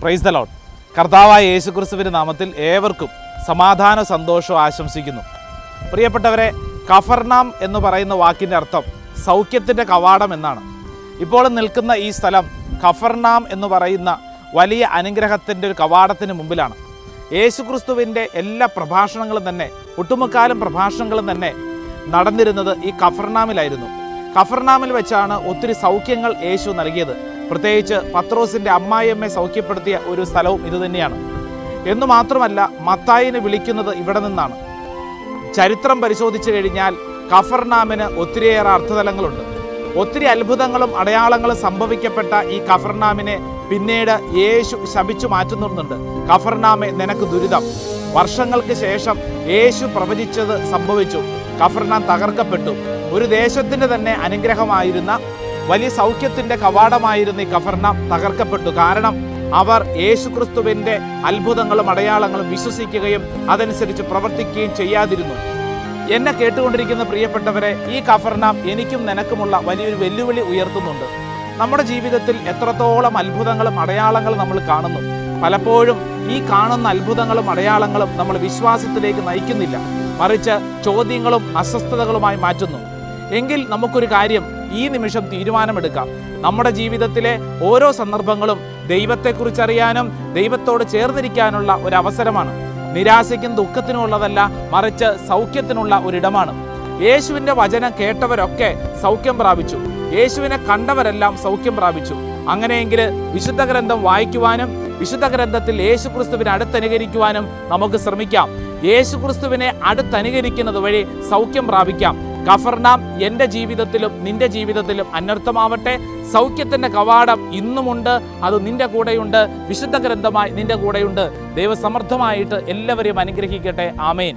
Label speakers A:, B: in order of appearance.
A: Praise the Lord. കർത്താവായ യേശുക്രിസ്തുവിൻ്റെ നാമത്തിൽ ഏവർക്കും സമാധാന സന്തോഷവും ആശംസിക്കുന്നു. പ്രിയപ്പെട്ടവരെ, കഫർനാം എന്ന് പറയുന്ന വാക്കിൻ്റെ അർത്ഥം സൗഖ്യത്തിൻ്റെ കവാടം എന്നാണ്. ഇപ്പോൾ നിൽക്കുന്ന ഈ സ്ഥലം കഫർനാം എന്ന് പറയുന്ന വലിയ അനുഗ്രഹത്തിൻ്റെ ഒരു കവാടത്തിന് മുമ്പിലാണ്. യേശുക്രിസ്തുവിൻ്റെ എല്ലാ പ്രഭാഷണങ്ങളും തന്നെ, ഒട്ടുമുക്കാലും പ്രഭാഷണങ്ങളും തന്നെ നടന്നിരുന്നത് ഈ കഫർനാമിലായിരുന്നു. കഫർനാമിൽ വെച്ചാണ് ഒത്തിരി സൗഖ്യങ്ങൾ യേശു നൽകിയത്. പ്രത്യേകിച്ച് പത്രോസിൻ്റെ അമ്മായിയമ്മയെ സൗഖ്യപ്പെടുത്തിയ ഒരു സ്ഥലവും ഇതുതന്നെയാണ്. എന്നു മാത്രമല്ല, മത്തായിനെ വിളിക്കുന്നത് ഇവിടെ നിന്നാണ്. ചരിത്രം പരിശോധിച്ചു കഴിഞ്ഞാൽ കഫർനാമിന് ഒത്തിരിയേറെ അർത്ഥതലങ്ങളുണ്ട്. ഒത്തിരി അത്ഭുതങ്ങളും അടയാളങ്ങളും സംഭവിക്കപ്പെട്ട ഈ കഫർനാമിനെ പിന്നീട് യേശു ശപിച്ചു മാറ്റുന്നുണ്ട്. കഫർനാമെ, നിനക്ക് ദുരിതം. വർഷങ്ങൾക്ക് ശേഷം യേശു പ്രവചിച്ചത് സംഭവിച്ചു. കഫർനാം തകർക്കപ്പെട്ടു. ഒരു ദേശത്തിൻ്റെ തന്നെ അനുഗ്രഹമായിരുന്ന, വലിയ സൗഖ്യത്തിൻ്റെ കവാടമായിരുന്ന ഈ കഫർനാം തകർക്കപ്പെട്ടു. കാരണം അവർ യേശുക്രിസ്തുവിൻ്റെ അത്ഭുതങ്ങളും അടയാളങ്ങളും വിശ്വസിക്കുകയും അതനുസരിച്ച് പ്രവർത്തിക്കുകയും ചെയ്യാതിരുന്നു. എന്നെ കേട്ടുകൊണ്ടിരിക്കുന്ന പ്രിയപ്പെട്ടവരെ, ഈ കഫർനാം എനിക്കും നിനക്കുമുള്ള വലിയൊരു വെല്ലുവിളി ഉയർത്തുന്നുണ്ട്. നമ്മുടെ ജീവിതത്തിൽ എത്രത്തോളം അത്ഭുതങ്ങളും അടയാളങ്ങളും നമ്മൾ കാണുന്നു. പലപ്പോഴും ഈ കാണുന്ന അത്ഭുതങ്ങളും അടയാളങ്ങളും നമ്മൾ വിശ്വാസത്തിലേക്ക് നയിക്കുന്നില്ല, മറിച്ച് ചോദ്യങ്ങളും അസ്വസ്ഥതകളുമായി മാറ്റുന്നു. എങ്കിൽ നമുക്കൊരു കാര്യം ഈ നിമിഷം തീരുമാനമെടുക്കാം. നമ്മുടെ ജീവിതത്തിലെ ഓരോ സന്ദർഭങ്ങളും ദൈവത്തെക്കുറിച്ചറിയാനും ദൈവത്തോട് ചേർന്നിരിക്കാനുള്ള ഒരു അവസരമാണ്. നിരാശയ്ക്കും ദുഃഖത്തിനും ഉള്ളതല്ല, മറിച്ച് സൗഖ്യത്തിനുള്ള ഒരിടമാണ്. യേശുവിൻ്റെ വചനം കേട്ടവരൊക്കെ സൗഖ്യം പ്രാപിച്ചു. യേശുവിനെ കണ്ടവരെല്ലാം സൗഖ്യം പ്രാപിച്ചു. അങ്ങനെയെങ്കിൽ വിശുദ്ധ ഗ്രന്ഥം വായിക്കുവാനും വിശുദ്ധ ഗ്രന്ഥത്തിൽ യേശുക്രിസ്തുവിനെ അടുത്തനുകരിക്കുവാനും നമുക്ക് ശ്രമിക്കാം. യേശുക്രിസ്തുവിനെ അടുത്തനുകരിക്കുന്നത് വഴി സൗഖ്യം പ്രാപിക്കാം. കഫർനാം എൻ്റെ ജീവിതത്തിലും നിന്റെ ജീവിതത്തിലും അനർത്ഥമാവട്ടെ. സൗഖ്യത്തിൻ്റെ കവാടം ഇന്നുമുണ്ട്, അത് നിന്റെ കൂടെയുണ്ട്. വിശുദ്ധ ഗ്രന്ഥമായി നിന്റെ കൂടെയുണ്ട്. ദൈവസമർത്ഥമായിട്ട് എല്ലാവരെയും അനുഗ്രഹിക്കട്ടെ. ആമേൻ.